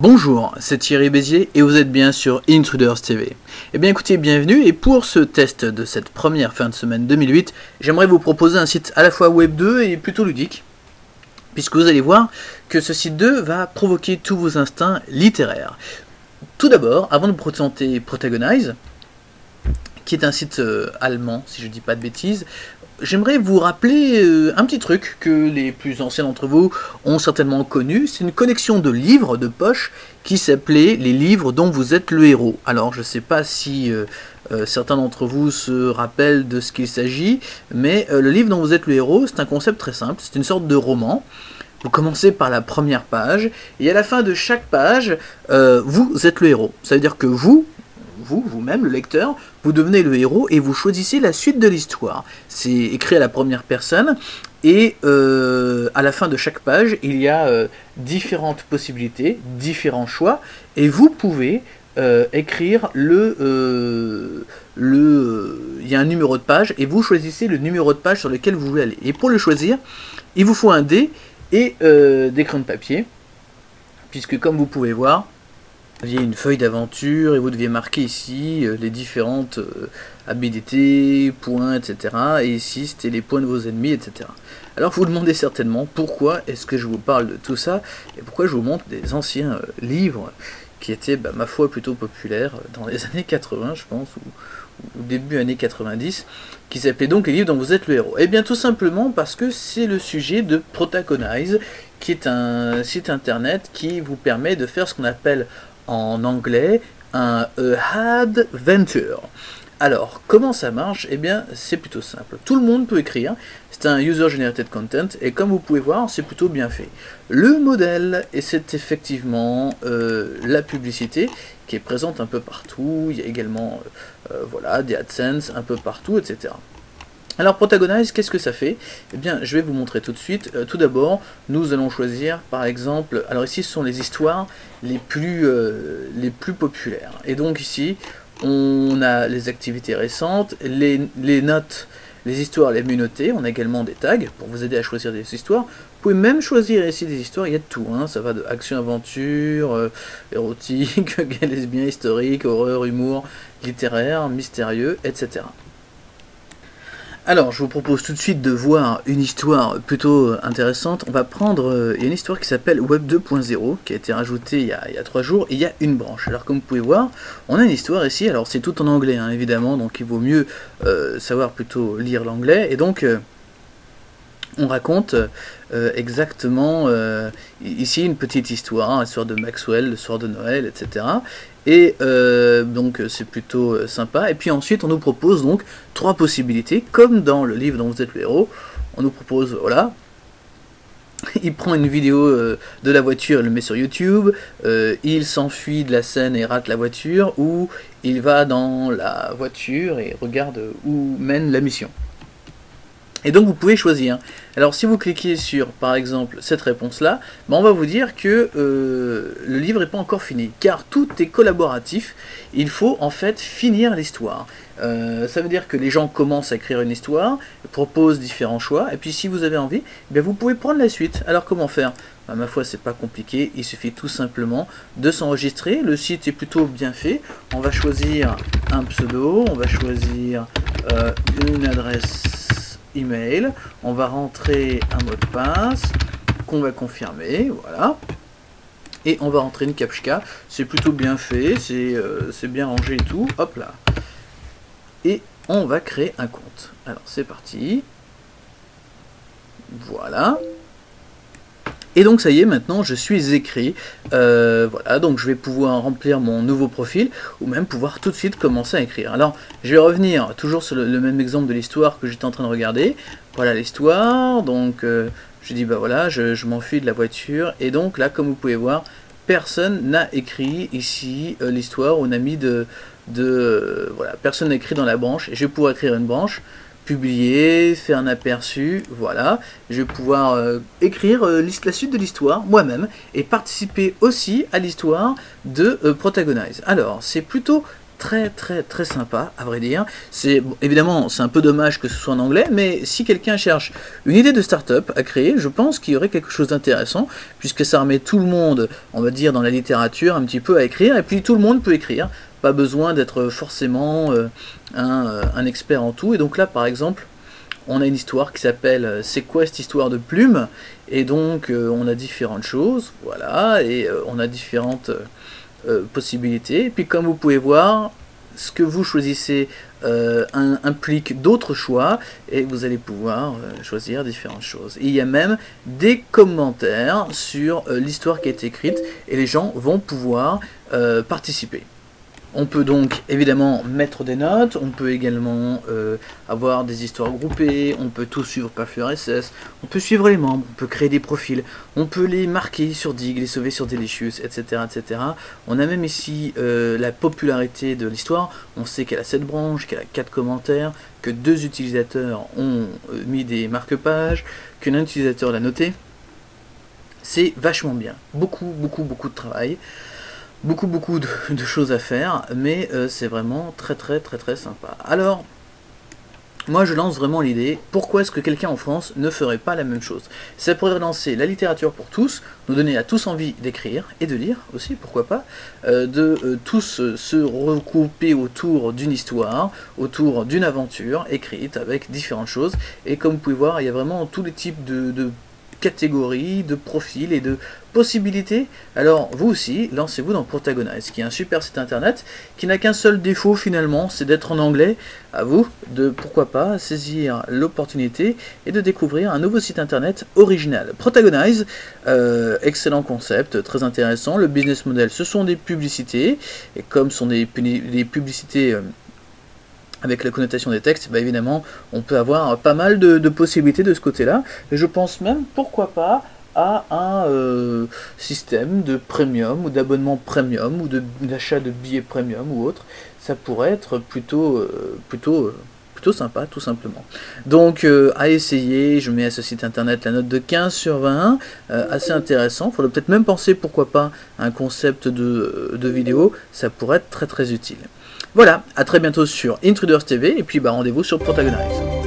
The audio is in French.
Bonjour, c'est Thierry Bézier et vous êtes bien sur Intruders TV. Eh bien écoutez, bienvenue, et pour ce test de cette première fin de semaine 2008, j'aimerais vous proposer un site à la fois Web 2 et plutôt ludique, puisque vous allez voir que ce site 2 va provoquer tous vos instincts littéraires. Tout d'abord, avant de vous présenter Protagonize, qui est un site allemand, si je ne dis pas de bêtises, j'aimerais vous rappeler un petit truc que les plus anciens d'entre vous ont certainement connu. C'est une collection de livres de poche qui s'appelait Les livres dont vous êtes le héros. Alors je ne sais pas si certains d'entre vous se rappellent de ce qu'il s'agit, mais le livre dont vous êtes le héros, c'est un concept très simple, c'est une sorte de roman. Vous commencez par la première page, et à la fin de chaque page, vous êtes le héros. Ça veut dire que vous-même, le lecteur, vous devenez le héros et vous choisissez la suite de l'histoire. C'est écrit à la première personne et à la fin de chaque page, il y a différentes possibilités, différents choix, et vous pouvez écrire il y a un numéro de page et vous choisissez le numéro de page sur lequel vous voulez aller. Et pour le choisir, il vous faut un dé et des crayons de papier, puisque comme vous pouvez voir, il y a une feuille d'aventure et vous deviez marquer ici les différentes habilités, points, etc. Et ici, c'était les points de vos ennemis, etc. Alors vous vous demandez certainement pourquoi est-ce que je vous parle de tout ça et pourquoi je vous montre des anciens livres qui étaient, ma foi, plutôt populaires dans les années 80, je pense, ou début années 90, qui s'appelait donc Les livres dont vous êtes le héros. Eh bien tout simplement parce que c'est le sujet de Protagonize, qui est un site internet qui vous permet de faire ce qu'on appelle en anglais un adventure. Alors, comment ça marche? Eh bien, c'est plutôt simple. Tout le monde peut écrire, c'est un user-generated content, et comme vous pouvez voir, c'est plutôt bien fait. Le modèle, et c'est effectivement la publicité, qui est présente un peu partout, il y a également voilà, des AdSense un peu partout, etc. Alors Protagonize, qu'est-ce que ça fait? Eh bien, je vais vous montrer tout de suite. Tout d'abord, nous allons choisir, par exemple, alors ici ce sont les histoires les plus populaires. Et donc ici, on a les activités récentes, les notes, les histoires les mieux notées. On a également des tags pour vous aider à choisir des histoires. Vous pouvez même choisir ici des histoires, il y a de tout, hein. Ça va de action-aventure, érotique, gay, lesbien, historique, horreur, humour, littéraire, mystérieux, etc. Alors, je vous propose tout de suite de voir une histoire plutôt intéressante. On va prendre il y a une histoire qui s'appelle Web 2.0, qui a été rajoutée il y a 3 jours, et il y a une branche. Alors, comme vous pouvez voir, on a une histoire ici, alors c'est tout en anglais, hein, évidemment, donc il vaut mieux savoir plutôt lire l'anglais, et donc on raconte exactement ici une petite histoire, hein, l'histoire de Maxwell, l'histoire de Noël, etc. Et donc c'est plutôt sympa. Et puis ensuite on nous propose donc 3 possibilités, comme dans le livre dont vous êtes le héros. On nous propose, voilà, il prend une vidéo de la voiture et le met sur YouTube, il s'enfuit de la scène et rate la voiture, ou il va dans la voiture et regarde où mène la mission. Et donc vous pouvez choisir. Alors si vous cliquez sur par exemple cette réponse là, on va vous dire que le livre n'est pas encore fini, car tout est collaboratif, il faut en fait finir l'histoire. Ça veut dire que les gens commencent à écrire une histoire, proposent différents choix, et puis si vous avez envie, vous pouvez prendre la suite. Alors comment faire? Ma foi, c'est pas compliqué, il suffit tout simplement de s'enregistrer. Le site est plutôt bien fait. On va choisir un pseudo, on va choisir une adresse email, on va rentrer un mot de passe qu'on va confirmer, voilà, et on va rentrer une captcha. C'est plutôt bien fait, c'est bien rangé et tout, hop là, et on va créer un compte. Alors c'est parti, voilà. Et donc ça y est, maintenant je suis écrit, voilà, donc je vais pouvoir remplir mon nouveau profil, ou même pouvoir tout de suite commencer à écrire. Alors, je vais revenir toujours sur le même exemple de l'histoire que j'étais en train de regarder. Voilà l'histoire, donc je dis, voilà, je m'enfuis de la voiture, et donc là, comme vous pouvez voir, personne n'a écrit ici l'histoire, on a mis voilà, personne n'a écrit dans la branche, et je vais pouvoir écrire une branche, publier, faire un aperçu, voilà, je vais pouvoir écrire la suite de l'histoire moi-même et participer aussi à l'histoire de Protagonize. Alors, c'est plutôt très sympa, à vrai dire. Évidemment, c'est un peu dommage que ce soit en anglais, mais si quelqu'un cherche une idée de start-up à créer, je pense qu'il y aurait quelque chose d'intéressant, puisque ça remet tout le monde, on va dire, dans la littérature un petit peu à écrire, et puis tout le monde peut écrire, pas besoin d'être forcément un expert en tout. Et donc là, par exemple, on a une histoire qui s'appelle C'est quoi cette histoire de plume? Et donc on a différentes choses, voilà, et on a différentes possibilités. Et puis comme vous pouvez voir, ce que vous choisissez implique d'autres choix, et vous allez pouvoir choisir différentes choses. Et il y a même des commentaires sur l'histoire qui a été écrite, et les gens vont pouvoir participer. On peut donc évidemment mettre des notes, on peut également avoir des histoires groupées, on peut tout suivre par flux RSS, on peut suivre les membres, on peut créer des profils, on peut les marquer sur Digg, les sauver sur Delicious, etc. etc. On a même ici la popularité de l'histoire, on sait qu'elle a 7 branches, qu'elle a 4 commentaires, que 2 utilisateurs ont mis des marque-pages, qu'un utilisateur l'a noté. C'est vachement bien, beaucoup de travail. Beaucoup de choses à faire, mais c'est vraiment très sympa. Alors, moi je lance vraiment l'idée, pourquoi est-ce que quelqu'un en France ne ferait pas la même chose? Ça pourrait relancer la littérature pour tous, nous donner à tous envie d'écrire, et de lire aussi, pourquoi pas, tous se regrouper autour d'une histoire, autour d'une aventure écrite avec différentes choses, et comme vous pouvez voir, il y a vraiment tous les types de catégories, de profils et de possibilités. Alors vous aussi, lancez-vous dans Protagonize, qui est un super site internet qui n'a qu'un seul défaut finalement, c'est d'être en anglais. À vous de, pourquoi pas, saisir l'opportunité et de découvrir un nouveau site internet original. Protagonize, excellent concept, très intéressant. Le business model, ce sont des publicités, et comme ce sont des publicités avec la connotation des textes, bah évidemment, on peut avoir pas mal de possibilités de ce côté-là. Et je pense même, pourquoi pas, à un système de premium ou d'abonnement premium ou d'achat de billets premium ou autre. Ça pourrait être plutôt sympa, tout simplement. Donc, à essayer, je mets à ce site internet la note de 15 sur 20, assez intéressant. Il faudrait peut-être même penser, pourquoi pas, à un concept de vidéo, ça pourrait être très utile. Voilà, à très bientôt sur Intruders TV, et puis bah, rendez-vous sur Protagonize.